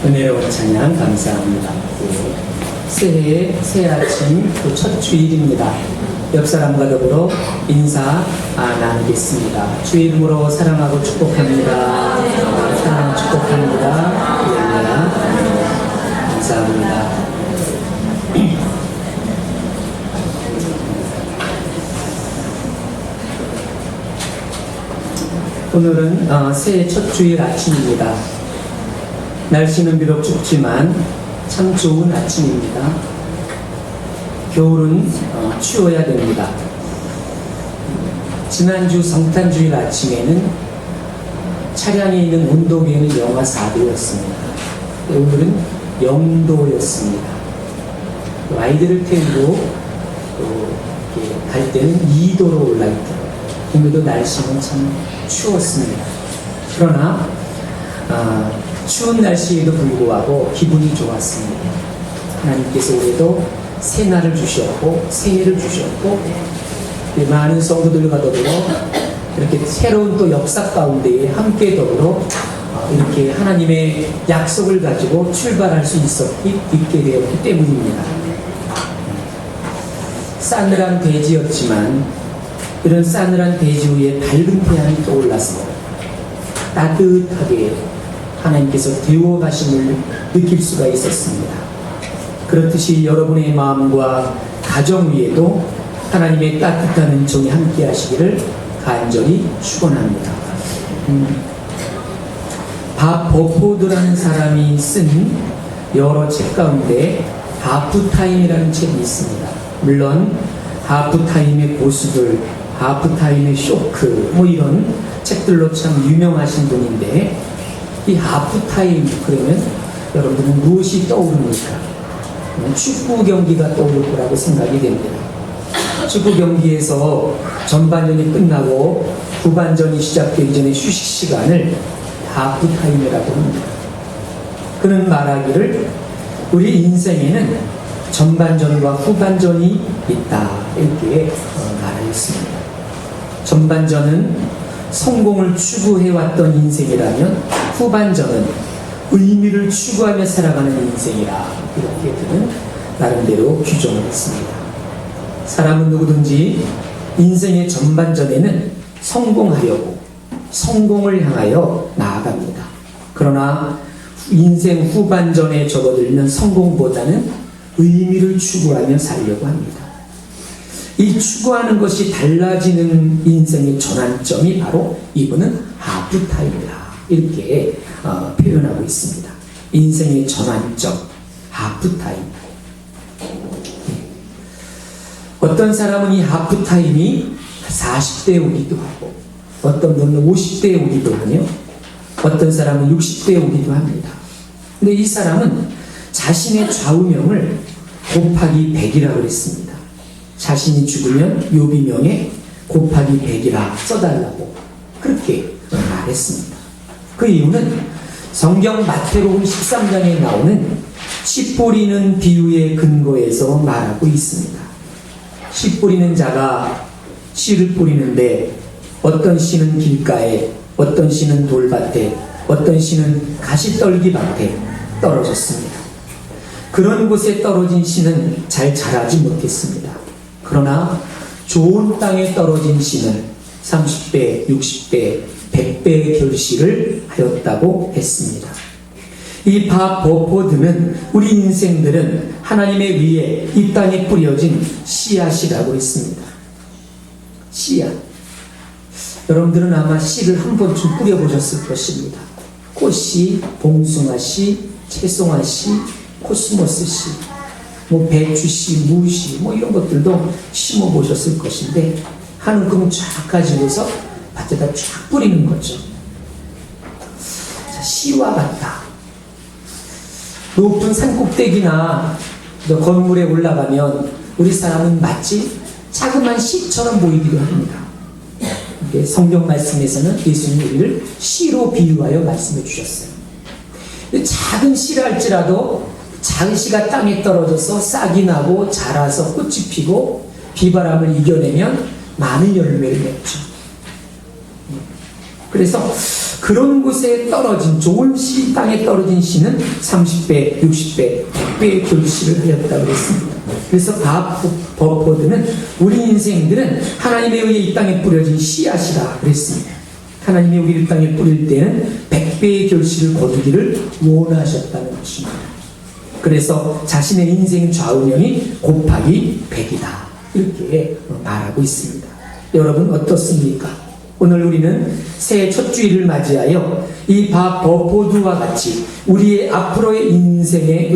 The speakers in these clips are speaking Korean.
은혜로운 찬양 감사합니다. 새해 새 아침 첫 주일입니다. 옆 사람과 더불어 인사 나누겠습니다. 주의 이름으로 사랑하고 축복합니다. 사랑하고 축복합니다. 감사합니다. 오늘은 새해 첫 주일 아침입니다. 날씨는 비록 춥지만 참 좋은 아침입니다. 겨울은 추워야 됩니다. 지난주 성탄주일 아침에는 차량에 있는 온도계는 영하 4도였습니다. 오늘은 0도였습니다. 아이들을 태우고 갈 때는 2도로 올라있더라고요. 오늘도 날씨는 참 추웠습니다. 그러나 추운 날씨에도 불구하고 기분이 좋았습니다. 하나님께서 올해도 새날을 주셨고 새해를 주셨고 많은 성도들과 더불어 이렇게 새로운 또 역사 가운데에 함께 더불어 이렇게 하나님의 약속을 가지고 출발할 수 있게 되었기 때문입니다. 싸늘한 대지였지만 이런 싸늘한 대지 위에 밝은 태양이 떠올라서 따뜻하게 하나님께서 데워가심을 느낄 수가 있었습니다. 그렇듯이 여러분의 마음과 가정 위에도 하나님의 따뜻한 은총이 함께 하시기를 간절히 축원합니다. 밥 버포드라는 사람이 쓴 여러 책 가운데 하프타임이라는 책이 있습니다. 물론 하프타임의 고수들, 하프타임의 쇼크 이런 책들로 참 유명하신 분인데 이 하프타임 그러면 여러분은 무엇이 떠오릅니까? 축구 경기가 떠오를 거라고 생각이 됩니다. 축구 경기에서 전반전이 끝나고 후반전이 시작되기 전에 휴식 시간을 하프타임이라고 합니다. 그는 말하기를 우리 인생에는 전반전과 후반전이 있다 이렇게 말하였습니다. 전반전은 성공을 추구해왔던 인생이라면 후반전은 의미를 추구하며 살아가는 인생이라 이렇게 그는 나름대로 규정을 했습니다. 사람은 누구든지 인생의 전반전에는 성공하려고 성공을 향하여 나아갑니다. 그러나 인생 후반전에 접어들면 성공보다는 의미를 추구하며 살려고 합니다. 이 추구하는 것이 달라지는 인생의 전환점이 바로 이분은 하프타임이다 이렇게 표현하고 있습니다. 인생의 전환점 하프타임. 어떤 사람은 이 하프타임이 40대에 오기도 하고 어떤 분은 50대에 오기도 하며 어떤 사람은 60대에 오기도 합니다. 근데 이 사람은 자신의 좌우명을 곱하기 100이라고 했습니다. 자신이 죽으면 요비명에 곱하기 100이라 써달라고 그렇게 말했습니다. 그 이유는 성경 마태복음 13장에 나오는 씨 뿌리는 비유의 근거에서 말하고 있습니다. 씨 뿌리는 자가 씨를 뿌리는데 어떤 씨는 길가에, 어떤 씨는 돌밭에, 어떤 씨는 가시떨기밭에 떨어졌습니다. 그런 곳에 떨어진 씨는 잘 자라지 못했습니다. 그러나 좋은 땅에 떨어진 씨는 30배, 60배, 100배의 결실을 하였다고 했습니다. 이 버포드는 우리 인생들은 하나님의 위에 이 땅에 뿌려진 씨앗이라고 했습니다. 씨앗. 여러분들은 아마 씨를 한 번쯤 뿌려보셨을 것입니다. 꽃씨, 봉숭아씨, 채송아씨, 코스모스씨, 배추씨, 무씨, 이런 것들도 심어보셨을 것인데, 한 움큼 쫙 가지고서 밭에다 쫙 뿌리는 거죠. 자, 씨와 같다. 높은 산꼭대기나 건물에 올라가면 우리 사람은 마치 자그마한 씨처럼 보이기도 합니다. 성경 말씀에서는 예수님이 우리를 씨로 비유하여 말씀해 주셨어요. 작은 씨라 할지라도 작은 씨가 땅에 떨어져서 싹이 나고 자라서 꽃이 피고 비바람을 이겨내면 많은 열매를 맺죠. 그래서 그런 곳에 떨어진 좋은 땅에 떨어진 씨는 30배, 60배, 100배의 결실을 하였다고 했습니다. 그래서 버포드는 우리 인생들은 하나님에 의해 이 땅에 뿌려진 씨앗이라 그랬습니다. 하나님이 우리 땅에 뿌릴 때는 100배의 결실을 거두기를 원하셨다는 것입니다. 그래서 자신의 인생 좌우명이 곱하기 100이다 이렇게 말하고 있습니다. 여러분 어떻습니까? 오늘 우리는 새해 첫 주일을 맞이하여 이 버포드와 같이 우리의 앞으로의 인생의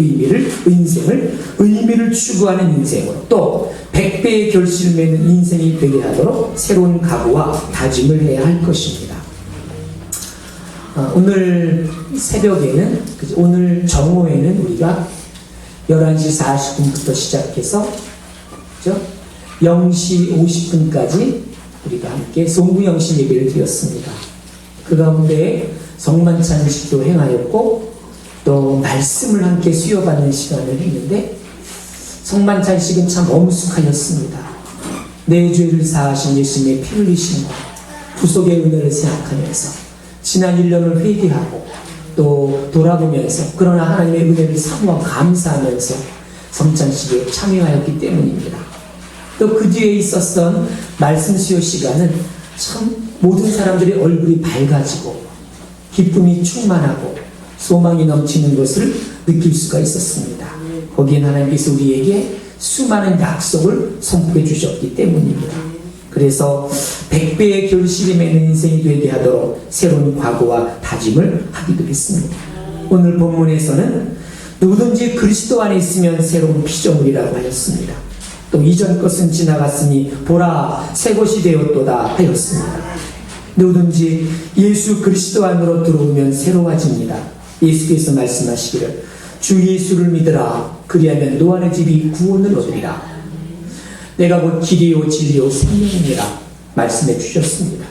의미를 추구하는 인생으로 또 100배의 결실을 맺는 인생이 되게 하도록 새로운 각오와 다짐을 해야 할 것입니다. 오늘 새벽에는, 오늘 정오에는 우리가 11시 40분부터 시작해서 0시 50분까지 우리가 함께 송구영신 예배를 드렸습니다. 그 가운데 성만찬식도 행하였고 또 말씀을 함께 수여받는 시간을 했는데 성만찬식은 참 엄숙하였습니다. 내 죄를 사하신 예수님의 피 흘리심과 구속의 은혜를 생각하면서 지난 1년을 회개하고 또 돌아보면서 그러나 하나님의 은혜를 사모하고 감사하면서 성찬식에 참여하였기 때문입니다. 또 그 뒤에 있었던 말씀 수요 시간은 참 모든 사람들의 얼굴이 밝아지고 기쁨이 충만하고 소망이 넘치는 것을 느낄 수가 있었습니다. 거기엔 하나님께서 우리에게 수많은 약속을 선포해 주셨기 때문입니다. 그래서 100배의 결실이 맺는 인생이 되게 하도록 새로운 각오와 다짐을 하기도 했습니다. 오늘 본문에서는 누구든지 그리스도 안에 있으면 새로운 피조물이라고 하였습니다. 또 이전 것은 지나갔으니 보라 새 것이 되었도다 하였습니다. 누구든지 예수 그리스도 안으로 들어오면 새로워집니다. 예수께서 말씀하시기를 주 예수를 믿으라 그리하면 너 안의 집이 구원을 얻으리라. 내가 곧 길이요 진리요 생명이라 말씀해 주셨습니다.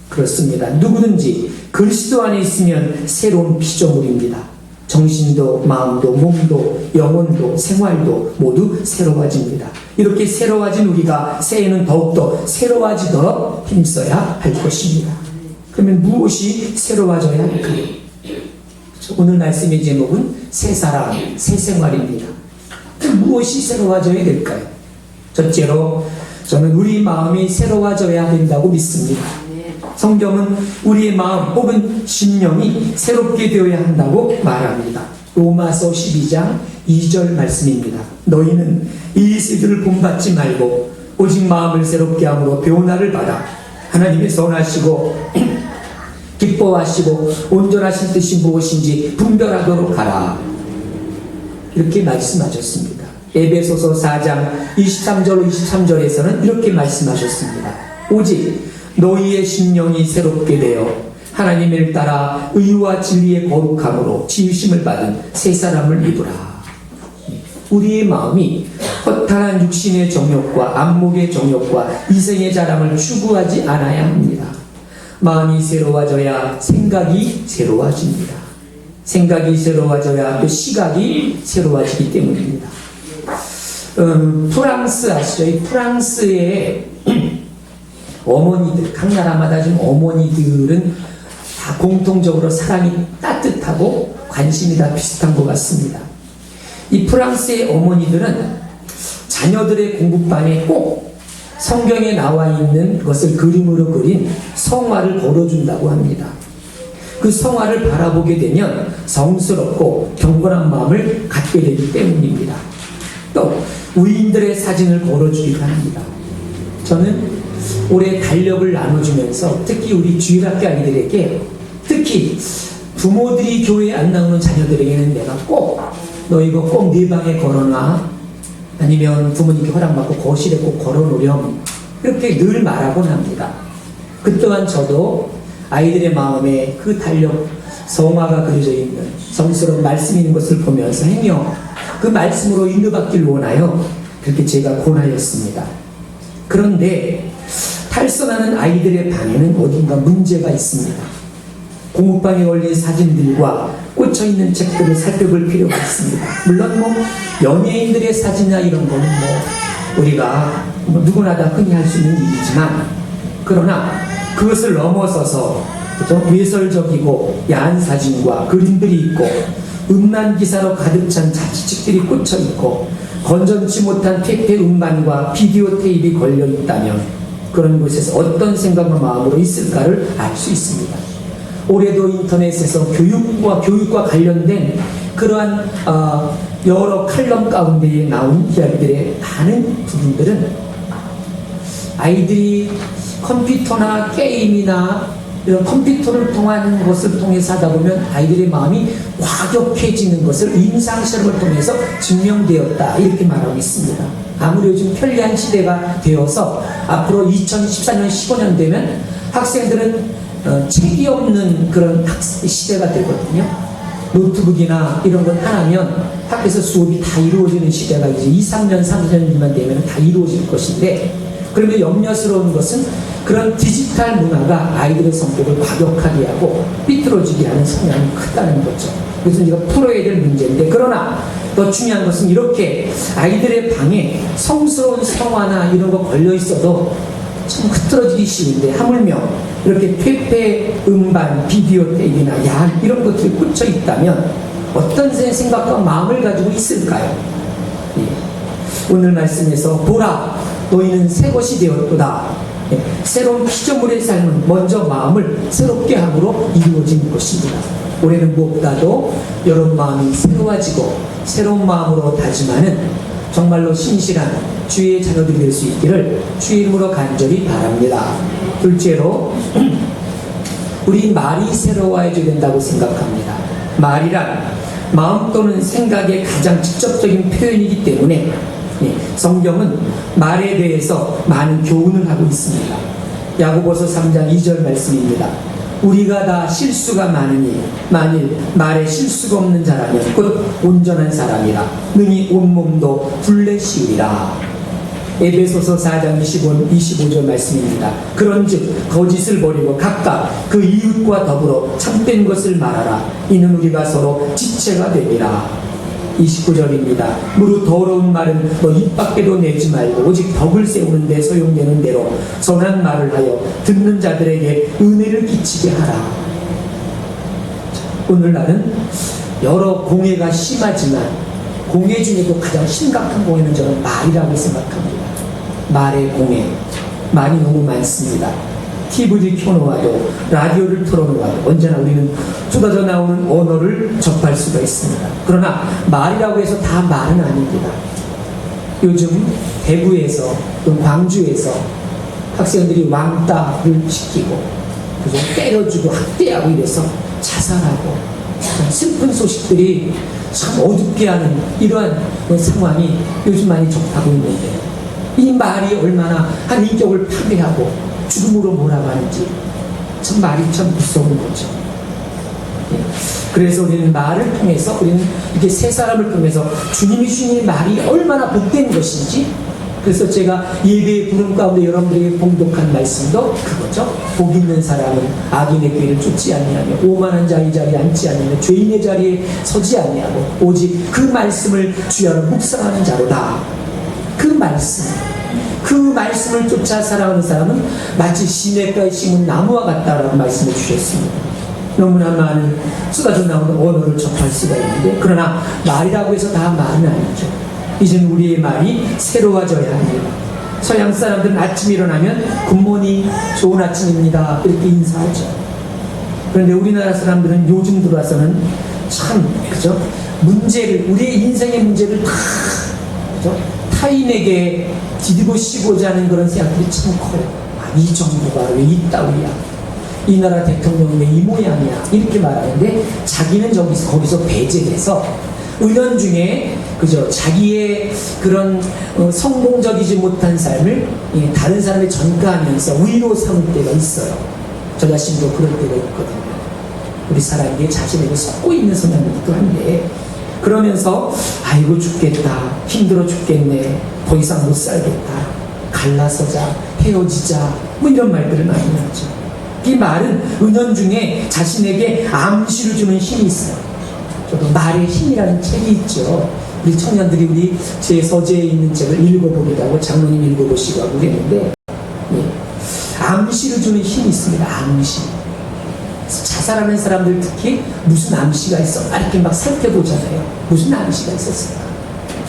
그렇습니다. 누구든지 그리스도 안에 있으면 새로운 피조물입니다. 정신도 마음도 몸도 영혼도 생활도 모두 새로워집니다. 이렇게 새로워진 우리가 새해는 더욱더 새로워지도록 힘써야 할 것입니다. 그러면 무엇이 새로워져야 할까요? 오늘 말씀의 제목은 새 사람, 새 생활입니다. 무엇이 새로워져야 될까요? 첫째로 저는 우리 마음이 새로워져야 된다고 믿습니다. 성경은 우리의 마음 혹은 심령이 새롭게 되어야 한다고 말합니다. 로마서 12장 2절 말씀입니다. 너희는 이 세대를 본받지 말고 오직 마음을 새롭게 함으로 변화를 받아 하나님의 선하시고 기뻐하시고 온전하신 뜻이 무엇인지 분별하도록 하라. 이렇게 말씀하셨습니다. 에베소서 4장 23절 23절에서는 이렇게 말씀하셨습니다. 오직 너희의 심령이 새롭게 되어 하나님을 따라 의와 진리의 거룩함으로 지으심을 받은 새 사람을 입으라. 우리의 마음이 허탄한 육신의 정욕과 안목의 정욕과 이생의 자랑을 추구하지 않아야 합니다. 마음이 새로워져야 생각이 새로워집니다. 생각이 새로워져야 또 시각이 새로워지기 때문입니다. 프랑스 아시죠? 이 프랑스의 어머니들, 각 나라마다 지금 어머니들은 다 공통적으로 사랑이 따뜻하고 관심이 다 비슷한 것 같습니다. 이 프랑스의 어머니들은 자녀들의 공부반에 꼭 성경에 나와 있는 것을 그림으로 그린 성화를 걸어준다고 합니다. 그 성화를 바라보게 되면 성스럽고 경건한 마음을 갖게 되기 때문입니다. 또 위인들의 사진을 걸어주기도 합니다. 저는 올해 달력을 나눠주면서 특히 우리 주일학교 아이들에게 특히 부모들이 교회에 안 나오는 자녀들에게는 내가 꼭 너 이거 꼭 네 방에 걸어놔 아니면 부모님께 허락받고 거실에 꼭 걸어놓으렴 이렇게 늘 말하곤 합니다. 그 또한 저도 아이들의 마음에 그 달력 성화가 그려져 있는 성스러운 말씀이 있는 것을 보면서 행여 그 말씀으로 인도받기를 원하여 그렇게 제가 권하였습니다. 그런데 탈선하는 아이들의 방에는 어딘가 문제가 있습니다. 공부방에 올린 사진들과 꽂혀있는 책들을 살펴볼 필요가 있습니다. 물론 연예인들의 사진이나 이런 거는 우리가 누구나 다 흔히 할 수 있는 일이지만 그러나 그것을 넘어서서 그죠? 외설적이고 야한 사진과 그림들이 있고 음란 기사로 가득 찬 자취책들이 꽂혀 있고 건전치 못한 택배 음반과 비디오 테이프가 걸려 있다면 그런 곳에서 어떤 생각과 마음으로 있을까를 알 수 있습니다. 올해도 인터넷에서 교육과 관련된 그러한 여러 칼럼 가운데에 나온 이야기들의 많은 부분들은 아이들이 컴퓨터나 게임이나 이런 컴퓨터를 통한 것을 통해서 하다 보면 아이들의 마음이 과격해지는 것을 임상실험을 통해서 증명되었다 이렇게 말하고 있습니다. 아무리 요즘 편리한 시대가 되어서 앞으로 2014년 15년 되면 학생들은 책이 없는 그런 시대가 되거든요. 노트북이나 이런 것 하나면 학교에서 수업이 다 이루어지는 시대가 이제 2, 3년, 3년만 되면 다 이루어질 것인데 그러면 염려스러운 것은 그런 디지털 문화가 아이들의 성격을 과격하게 하고 삐뚤어지게 하는 성향이 크다는 거죠. 그래서 우리가 풀어야 될 문제인데 그러나 더 중요한 것은 이렇게 아이들의 방에 성스러운 성화나 이런 거 걸려 있어도 참 흐트러지기 쉬운데 하물며 이렇게 퇴폐 음반, 비디오 테이프나 야한 이런 것들이 꽂혀 있다면 어떤 생각과 마음을 가지고 있을까요? 예. 오늘 말씀에서 보라 너희는 새 것이 되었도다. 예. 새로운 피조물의 삶은 먼저 마음을 새롭게 함으로 이루어지는 것입니다. 올해는 무엇보다도 여러분 마음이 새로워지고 새로운 마음으로 다짐하는 정말로 신실한 주의 자녀들이 될 수 있기를 주의 이름으로 간절히 바랍니다. 둘째로 우리 말이 새로워져야 된다고 생각합니다. 말이란 마음 또는 생각의 가장 직접적인 표현이기 때문에 성경은 말에 대해서 많은 교훈을 하고 있습니다. 야고보서 3장 2절 말씀입니다. 우리가 다 실수가 많으니 만일 말에 실수가 없는 자라면 곧 온전한 사람이라 능히 온몸도 불내시우리라. 에베소서 4장 25절 말씀입니다. 그런즉 거짓을 버리고 각각 그 이웃과 더불어 참된 것을 말하라. 이는 우리가 서로 지체가 되리라. 29절입니다. 무릇 더러운 말은 너 입 밖에도 내지 말고 오직 덕을 세우는 데 소용되는 대로 선한 말을 하여 듣는 자들에게 은혜를 끼치게 하라. 오늘날은 여러 공해가 심하지만 공해 중에도 가장 심각한 공해는 저는 말이라고 생각합니다. 말의 공해, 말이 너무 많습니다. TV를 켜놓아도 라디오를 틀어놓아도 언제나 우리는 쏟아져 나오는 언어를 접할 수가 있습니다. 그러나 말이라고 해서 다 말은 아닙니다. 요즘 대구에서 또 광주에서 학생들이 왕따를 시키고 그래서 때려주고 학대하고 이래서 자살하고 슬픈 소식들이 참 어둡게 하는 이러한 상황이 요즘 많이 접하고 있는데 이 말이 얼마나 한 인격을 파괴하고 죽음으로 몰아가는지 참 말이 참 무서운 거죠. 그래서 우리는 말을 통해서 우리는 이렇게 세 사람을 통해서 주님이 주신 말이 얼마나 복된 것인지 그래서 제가 예배의 부름 가운데 여러분들에게 봉독한 말씀도 그거죠. 복 있는 사람은 악인의 꾀를 쫓지 아니하며 오만한 자의 자리에 앉지 아니하며 죄인의 자리에 서지 아니하고 오직 그 말씀을 주야로 묵상하는 자로다. 그 말씀을 쫓아 살아가는 사람은 마치 시냇가에 심은 나무와 같다라고 말씀해 주셨습니다. 너무나 많은 쏟아져 나오는 언어를 접할 수가 있는데 그러나 말이라고 해서 다 말은 아니죠. 이제는 우리의 말이 새로워져야 합니다. 서양 사람들은 아침 일어나면 굿모닝, 좋은 아침입니다 이렇게 인사하죠. 그런데 우리나라 사람들은 요즘 들어와서는 참 그죠? 우리의 인생의 문제를 다 그죠? 타인에게 디디고 씌고자 하는 그런 생각들이 참 커요. 이 정부가 왜 이따위야? 이 나라 대통령이 왜 이 모양이야? 이렇게 말하는데 자기는 거기서 배제해서 은연중에 그죠? 자기의 그런 성공적이지 못한 삶을 다른 사람에 전가하면서 위로 삼을 때가 있어요. 저 자신도 그럴 때가 있거든요. 우리 사람에게 자신에게 섞고 있는 성향이기도 한데 그러면서 아이고 죽겠다, 힘들어 죽겠네, 더 이상 못 살겠다, 갈라서자, 헤어지자 뭐 이런 말들을 많이 하죠. 이 말은 은연중에 자신에게 암시를 주는 힘이 있어요. 저도 말의 힘이라는 책이 있죠. 우리 청년들이 우리 제 서재에 있는 책을 읽어보기도 하고 장로님 읽어보시고 하고 그랬는데 암시를 주는 힘이 있습니다. 암시. 자살하는 사람들 특히 무슨 암시가 있어? 이렇게 막 살펴보잖아요. 무슨 암시가 있었을까?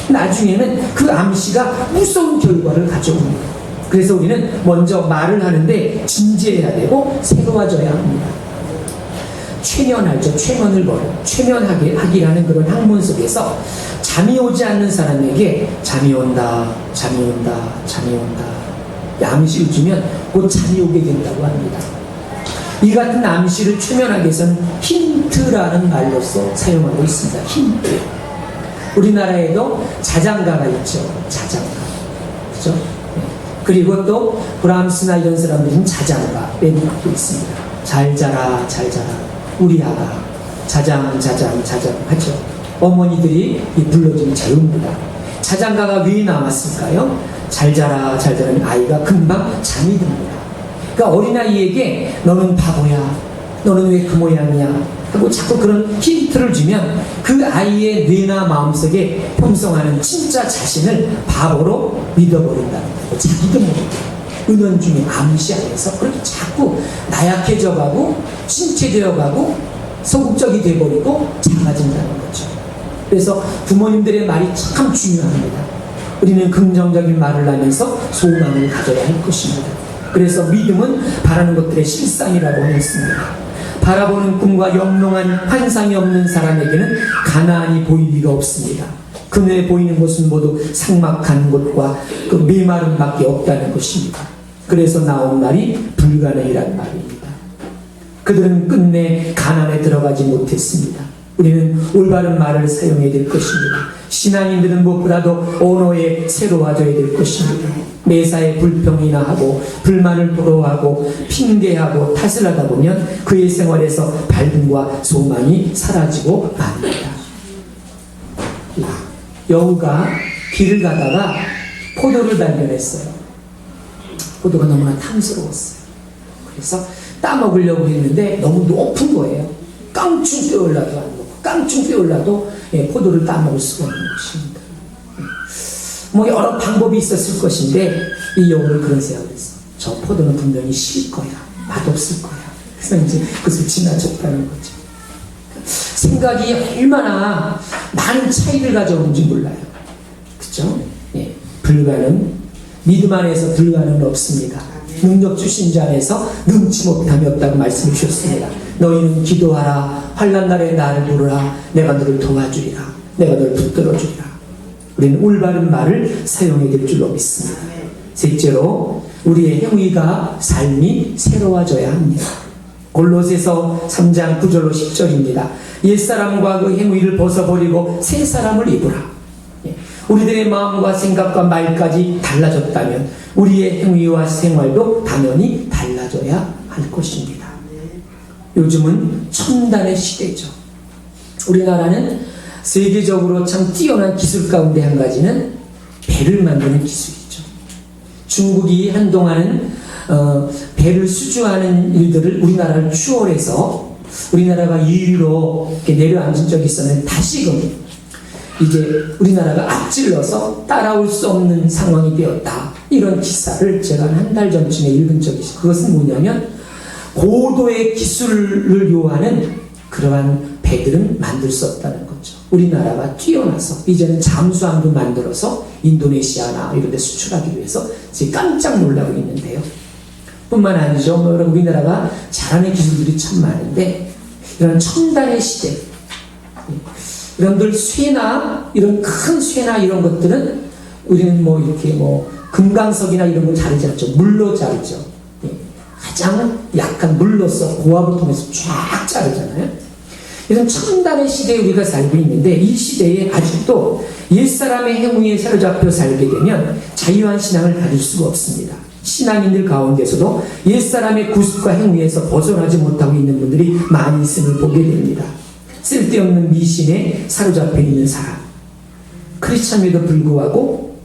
나중에는 그 암시가 무서운 결과를 가져옵니다. 그래서 우리는 먼저 말을 하는데 진지해야 되고 새로워져야 합니다. 최면하죠. 최면을 버려. 최면하기라는 그런 학문 속에서 잠이 오지 않는 사람에게 잠이 온다, 잠이 온다, 잠이 온다. 암시를 주면 곧 잠이 오게 된다고 합니다. 이 같은 암시를 최면하기 위해서는 힌트라는 말로서 사용하고 있습니다. 힌트. 우리나라에도 자장가가 있죠. 자장가. 그죠? 그리고 또 브람스나 이런 사람들은 자장가 빼놓고 있습니다. 잘 자라, 잘 자라. 우리 아가. 자장, 자장, 자장 하죠. 어머니들이 불러주는 제음입니다. 자장가가 왜 나왔을까요? 잘 자라, 잘 자라면 아이가 금방 잠이 듭니다. 그러니까 어린아이에게 너는 바보야, 너는 왜 그 모양이야 하고 자꾸 그런 힌트를 주면 그 아이의 뇌나 마음속에 형성하는 진짜 자신을 바보로 믿어버린다는 거고, 자기도 모르게 은연중에 암시 안에서 그렇게 자꾸 나약해져 가고 침체되어 가고 소극적이 돼버리고 작아진다는 거죠. 그래서 부모님들의 말이 참 중요합니다. 우리는 긍정적인 말을 하면서 소망을 가져야 할 것입니다. 그래서 믿음은 바라는 것들의 실상이라고 했습니다. 바라보는 꿈과 영롱한 환상이 없는 사람에게는 가나안이 보일 리가 없습니다. 그 눈에 보이는 것은 모두 삭막한 곳과 그 메마른 밖에 없다는 것입니다. 그래서 나온 말이 불가능이라는 말입니다. 그들은 끝내 가나안에 들어가지 못했습니다. 우리는 올바른 말을 사용해야 될 것입니다. 신앙인들은 무엇보다도 언어에 새로워져야 될 것입니다. 매사에 불평이나 하고 불만을 토로하고 핑계하고 탓을 하다 보면 그의 생활에서 밝음과 소망이 사라지고 맙니다. 여우가 길을 가다가 포도를 발견했어요. 포도가 너무나 탐스러웠어요. 그래서 따먹으려고 했는데 너무 높은 거예요. 깡충 뛰어올라도 안 먹고 깡충 뛰어올라도 포도를 따먹을 수가 없는 것입니다. 뭐 여러 방법이 있었을 것인데 이 여우는 그런 생각을 했어. 저 포도는 분명히 실 거야. 맛없을 거야. 그래서 이제 그것을 지나쳤다는 거죠. 생각이 얼마나 많은 차이를 가져오는지 몰라요. 그렇죠? 예. 불가능, 믿음 안에서 불가능은 없습니다. 능력 주신 자 안에서 능치 못함이 없다고 말씀해 주셨습니다. 너희는 기도하라. 환난 날에 나를 부르라. 내가 너를 도와주리라. 내가 너를 붙들어 주리라. 우리는 올바른 말을 사용해야 될 줄로 믿습니다. 셋째로 우리의 행위가 삶이 새로워져야 합니다. 골로새서 3장 9절로 10절입니다. 옛사람과 그 행위를 벗어버리고 새 사람을 입으라. 우리들의 마음과 생각과 말까지 달라졌다면 우리의 행위와 생활도 당연히 달라져야 할 것입니다. 요즘은 첨단의 시대죠. 우리나라는 세계적으로 참 뛰어난 기술 가운데 한 가지는 배를 만드는 기술이죠. 중국이 한동안은 배를 수주하는 일들을 우리나라를 추월해서 우리나라가 2위로 내려앉은 적이 있었는데 다시금 이제 우리나라가 앞질러서 따라올 수 없는 상황이 되었다. 이런 기사를 제가 한 달 전쯤에 읽은 적이 있어요. 그것은 뭐냐면 고도의 기술을 요하는 그러한 배들은 만들 수 없다는 거죠. 우리나라가 뛰어나서 이제는 잠수함도 만들어서 인도네시아나 이런 데 수출하기 위해서 지금 깜짝 놀라고 있는데요. 뿐만 아니죠. 우리나라가 잘하는 기술들이 참 많은데 이런 첨단의 시대, 여러분들 쇠나 이런 큰 쇠나 이런 것들은 우리는 뭐 이렇게 뭐 금강석이나 이런 걸 자르지 않죠. 물로 자르죠. 가장 약한 물로서 고압을 통해서 쫙 자르잖아요. 이런 첨단의 시대에 우리가 살고 있는데 이 시대에 아직도 옛사람의 행위에 사로잡혀 살게 되면 자유한 신앙을 가질 수가 없습니다. 신앙인들 가운데서도 옛사람의 구습과 행위에서 벗어나지 못하고 있는 분들이 많이 있음을 보게 됩니다. 쓸데없는 미신에 사로잡혀 있는 사람, 크리스찬에도 불구하고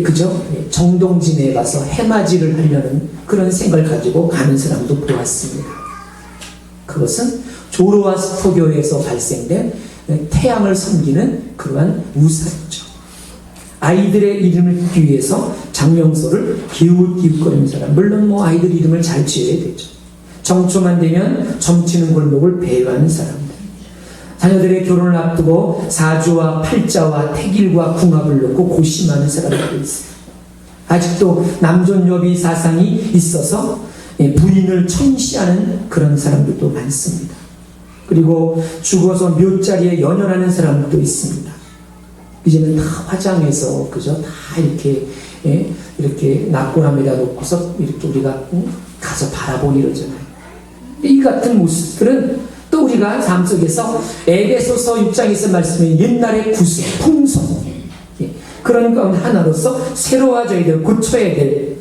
그죠? 정동진에 가서 해맞이를 하려는 그런 생각을 가지고 가는 사람도 보았습니다. 그것은 조로아스터교에서 발생된 태양을 섬기는 그러한 우상이죠. 아이들의 이름을 듣기 위해서 장명소를 기웃기웃거리는 사람, 물론 뭐 아이들 이름을 잘 지어야 되죠. 정초만 되면 점치는 골목을 배회하는 사람들, 자녀들의 결혼을 앞두고 사주와 팔자와 태길과 궁합을 놓고 고심하는 사람들도 있어요. 아직도 남존여비 사상이 있어서 부인을 천시하는 그런 사람들도 많습니다. 그리고 죽어서 묘자리에 연연하는 사람들도 있습니다. 이제는 다 화장해서 그저 다 이렇게 낙고람에다 놓고서 이렇게 우리가 가서 바라보니 이러잖아요. 이 같은 모습들은 또 우리가 삶 속에서 에베소서 6장에서 말씀해 옛날의 구습, 풍속, 그런 가운데 하나로서 새로워져야 될, 고쳐야 될,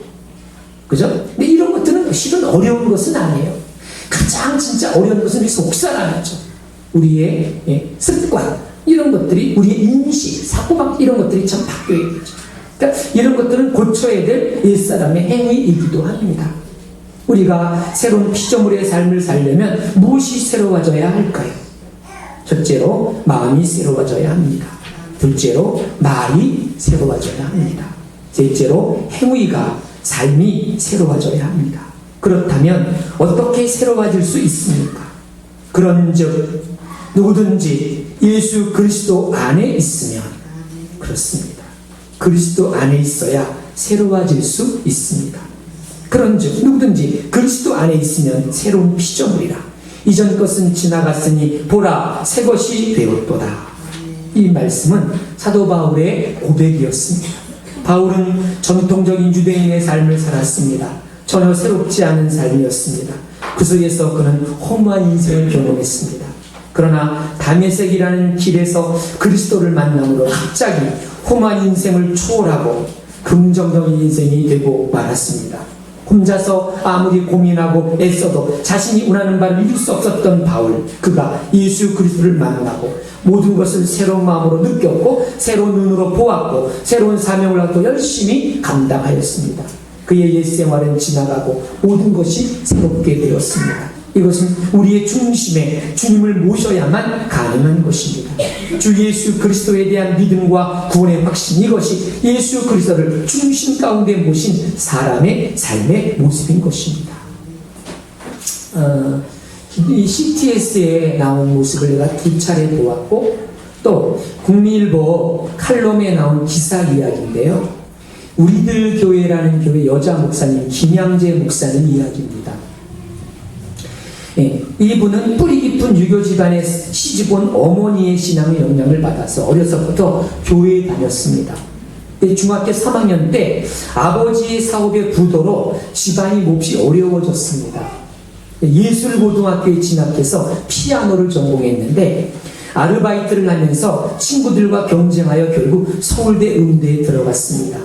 그죠? 근데 이런 것들은 실은 어려운 것은 아니에요. 가장 진짜 어려운 것은 우리 속사람이죠. 우리의 습관, 이런 것들이, 우리의 인식, 사고방, 이런 것들이 참 바뀌어야 되죠. 그러니까 이런 것들은 고쳐야 될 옛사람의 행위이기도 합니다. 우리가 새로운 피조물의 삶을 살려면 무엇이 새로워져야 할까요? 첫째로 마음이 새로워져야 합니다. 둘째로 말이 새로워져야 합니다. 셋째로 행위가, 삶이 새로워져야 합니다. 그렇다면 어떻게 새로워질 수 있습니까? 그런즉 누구든지 예수 그리스도 안에 있으면, 그렇습니다. 그리스도 안에 있어야 새로워질 수 있습니다. 그런즉 누구든지 그리스도 안에 있으면 새로운 피조물이라. 이전 것은 지나갔으니 보라 새 것이 되었도다. 이 말씀은 사도 바울의 고백이었습니다. 바울은 전통적인 유대인의 삶을 살았습니다. 전혀 새롭지 않은 삶이었습니다. 그 속에서 그는 허무한 인생을 경험했습니다. 그러나 다메섹이라는 길에서 그리스도를 만남으로 갑자기 허무한 인생을 초월하고 긍정적인 인생이 되고 말았습니다. 혼자서 아무리 고민하고 애써도 자신이 원하는 바를 이룰 수 없었던 바울, 그가 예수 그리스도를 만나고 모든 것을 새로운 마음으로 느꼈고 새로운 눈으로 보았고 새로운 사명을 갖고 열심히 감당하였습니다. 그의 옛 생활은 지나가고 모든 것이 새롭게 되었습니다. 이것은 우리의 중심에 주님을 모셔야만 가능한 것입니다. 주 예수 그리스도에 대한 믿음과 구원의 확신, 이것이 예수 그리스도를 중심 가운데 모신 사람의 삶의 모습인 것입니다. 이 CTS에 나온 모습을 내가 2차례 보았고, 또 국민일보 칼럼에 나온 기사 이야기인데요, 우리들 교회라는 교회 여자 목사님 김양재 목사님 이야기입니다. 이분은 뿌리 깊은 유교 집안에 시집 온 어머니의 신앙의 영향을 받아서 어려서부터 교회에 다녔습니다. 중학교 3학년 때 아버지의 사업의 부도로 집안이 몹시 어려워졌습니다. 예술고등학교에 진학해서 피아노를 전공했는데 아르바이트를 하면서 친구들과 경쟁하여 결국 서울대 음대에 들어갔습니다.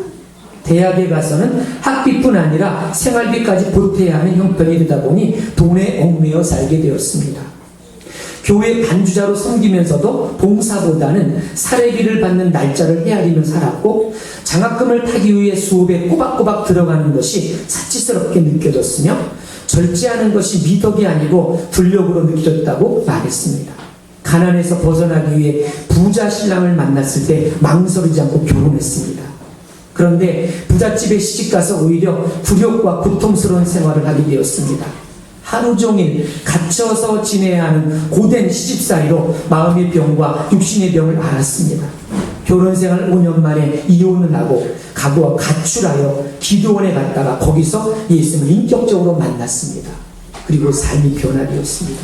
대학에 가서는 학비뿐 아니라 생활비까지 보태야 하는 형편이 되다 보니 돈에 얽매여 살게 되었습니다. 교회 반주자로 섬기면서도 봉사보다는 사례비를 받는 날짜를 헤아리며 살았고, 장학금을 타기 위해 수업에 꼬박꼬박 들어가는 것이 사치스럽게 느껴졌으며 절제하는 것이 미덕이 아니고 불력으로 느껴졌다고 말했습니다. 가난에서 벗어나기 위해 부자 신랑을 만났을 때 망설이지 않고 결혼했습니다. 그런데 부잣집에 시집가서 오히려 굴욕과 고통스러운 생활을 하게 되었습니다. 하루 종일 갇혀서 지내야 하는 고된 시집살이로 마음의 병과 육신의 병을 앓았습니다. 결혼생활 5년 만에 이혼을 하고 가출하여 기도원에 갔다가 거기서 예수님을 인격적으로 만났습니다. 그리고 삶이 변화되었습니다.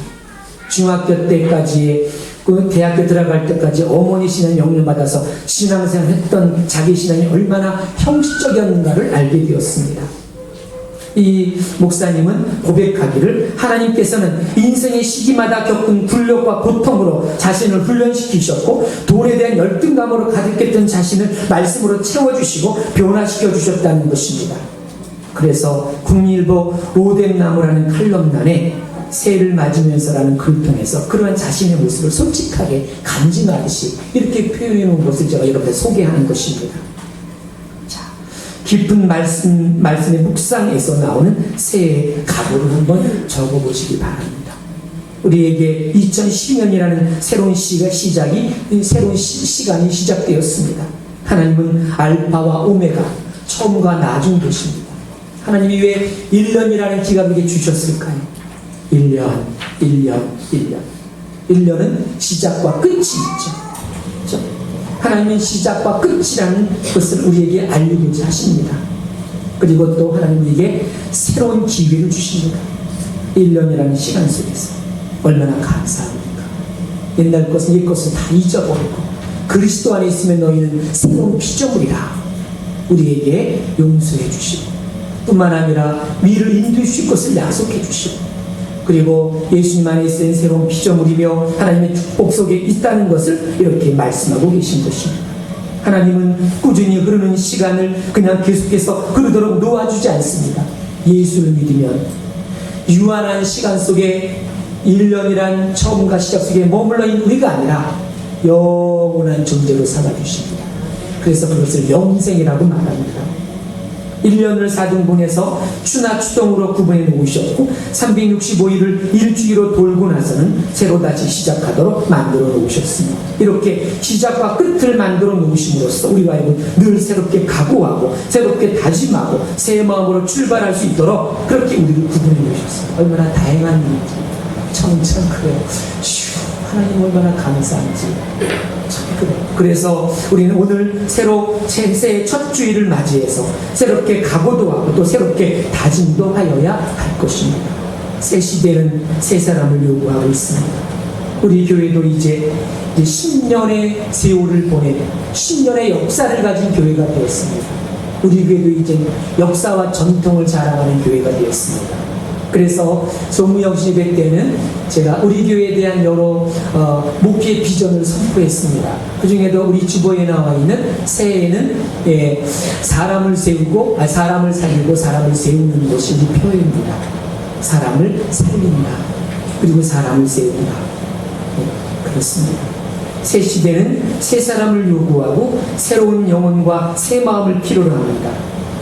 중학교 때까지의 대학교 들어갈 때까지 어머니 신앙 영향을 받아서 신앙생활을 했던 자기 신앙이 얼마나 형식적이었는가를 알게 되었습니다. 이 목사님은 고백하기를 하나님께서는 인생의 시기마다 겪은 굴욕과 고통으로 자신을 훈련시키셨고 돈에 대한 열등감으로 가득했던 자신을 말씀으로 채워주시고 변화시켜 주셨다는 것입니다. 그래서 국민일보 로뎀나무라는 칼럼란에 새해를 맞으면서라는 글을 통해서 그러한 자신의 모습을 솔직하게 간증하듯이 이렇게 표현해 놓은 것을 제가 여러분께 소개하는 것입니다. 자, 깊은 말씀의 묵상에서 나오는 새해의 각오를 한번 적어보시기 바랍니다. 우리에게 2012년이라는 새로운 새로운 시간이 시작되었습니다. 하나님은 알파와 오메가, 처음과 나중 되십니다. 하나님이 왜 1년이라는 기간을 주셨을까요? 1년, 1년, 1년. 1년은 시작과 끝이 있죠. 그렇죠? 하나님은 시작과 끝이라는 것을 우리에게 알려주지 하십니다. 그리고 또 하나님 우리에게 새로운 기회를 주십니다. 1년이라는 시간 속에서 얼마나 감사합니까? 옛날 것은 옛 것은 다 잊어버리고 그리스도 안에 있으면 너희는 새로운 피조물이라 우리에게 용서해 주시고 뿐만 아니라 위를 인도해 주실 것을 약속해 주시고 그리고 예수님 안에 있으면 새로운 피조물이며 하나님의 축복 속에 있다는 것을 이렇게 말씀하고 계신 것입니다. 하나님은 꾸준히 흐르는 시간을 그냥 계속해서 흐르도록 놓아주지 않습니다. 예수를 믿으면 유한한 시간 속에 1년이란 처음과 시작 속에 머물러 있는 우리가 아니라 영원한 존재로 살아주십니다. 그래서 그것을 영생이라고 말합니다. 1년을 사등분해서 추나 추동으로 구분해 놓으셨고 365일을 일주일로 돌고 나서는 새로 다시 시작하도록 만들어 놓으셨습니다. 이렇게 시작과 끝을 만들어 놓으심으로써 우리가 늘 새롭게 각오하고 새롭게 다짐하고 새 마음으로 출발할 수 있도록 그렇게 우리를 구분해 놓으셨어요. 얼마나 다양한 일인지 참 그래요. 하나님 얼마나 감사한지 참 그래요. 그래서 우리는 오늘 새로 새해의 첫 주일을 맞이해서 새롭게 각오도 하고 또 새롭게 다짐도 하여야 할 것입니다. 새 시대는 새 사람을 요구하고 있습니다. 우리 교회도 이제 10년의 세월을 보내는 10년의 역사를 가진 교회가 되었습니다. 우리 교회도 이제 역사와 전통을 자랑하는 교회가 되었습니다. 그래서 소무영신 예배 때는 제가 우리 교회에 대한 여러 목회 비전을 선포했습니다. 그 중에도 우리 주보에 나와 있는 새해에는 사람을 세우고 사람을 살리고 사람을 세우는 것이 우리 표현입니다. 사람을 살린다. 그리고 사람을 세운다. 그렇습니다. 새 시대는 새 사람을 요구하고 새로운 영혼과 새 마음을 필요로 합니다.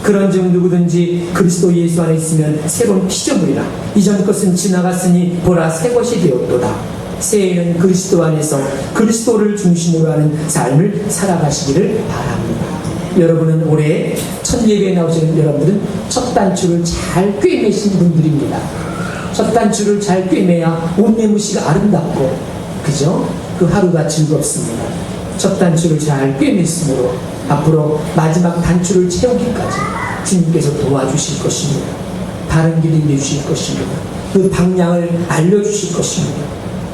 그런즉 누구든지 그리스도 예수 안에 있으면 새로운 피조물이라 이전 것은 지나갔으니 보라 새 것이 되었도다. 새해에는 그리스도 안에서 그리스도를 중심으로 하는 삶을 살아가시기를 바랍니다. 여러분은 올해 첫 예배에 나오시는 여러분들은 첫 단추를 잘 꿰매신 분들입니다. 첫 단추를 잘 꿰매야 옷매무시가 아름답고 그죠? 그 하루가 즐겁습니다. 첫 단추를 잘 꿰맸으므로 앞으로 마지막 단추를 채우기까지 주님께서 도와주실 것입니다. 바른 길을 내주실 것입니다. 그 방향을 알려주실 것입니다.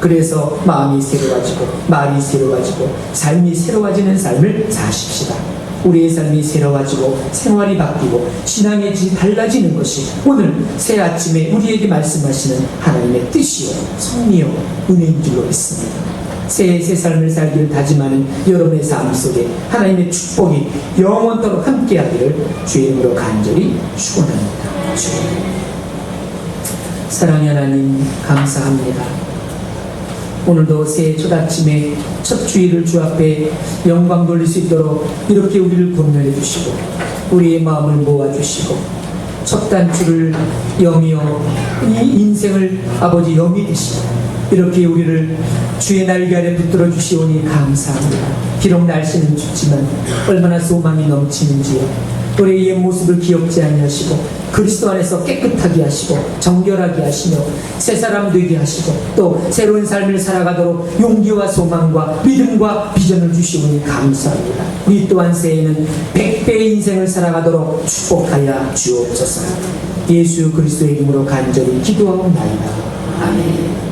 그래서 마음이 새로워지고 말이 새로워지고 삶이 새로워지는 삶을 사십시다. 우리의 삶이 새로워지고 생활이 바뀌고 신앙의 질이 달라지는 것이 오늘 새 아침에 우리에게 말씀하시는 하나님의 뜻이요 섭리요 은혜인 줄로 믿습니다. 새해 새 삶을 살기를 다짐하는 여러분의 삶 속에 하나님의 축복이 영원토록 함께하기를 주의 이름으로 간절히 축원합니다. 주님. 사랑의 하나님 감사합니다. 오늘도 새해 첫 아침에 첫 주일을 주 앞에 영광 돌릴 수 있도록 이렇게 우리를 권면해 주시고 우리의 마음을 모아주시고 첫 단추를 여미어 이 인생을 아버지 여미듯이 이렇게 우리를 주의 날개 아래 붙들어 주시오니 감사합니다. 비록 날씨는 춥지만 얼마나 소망이 넘치는지요. 우리의 옛 모습을 기억지 아니하시고 그리스도 안에서 깨끗하게 하시고 정결하게 하시며 새 사람 되게 하시고 또 새로운 삶을 살아가도록 용기와 소망과 믿음과 비전을 주시오니 감사합니다. 우리 또한 새해에는 100배의 인생을 살아가도록 축복하여 주옵소서. 예수 그리스도의 이름으로 간절히 기도하옵나이다. 아멘.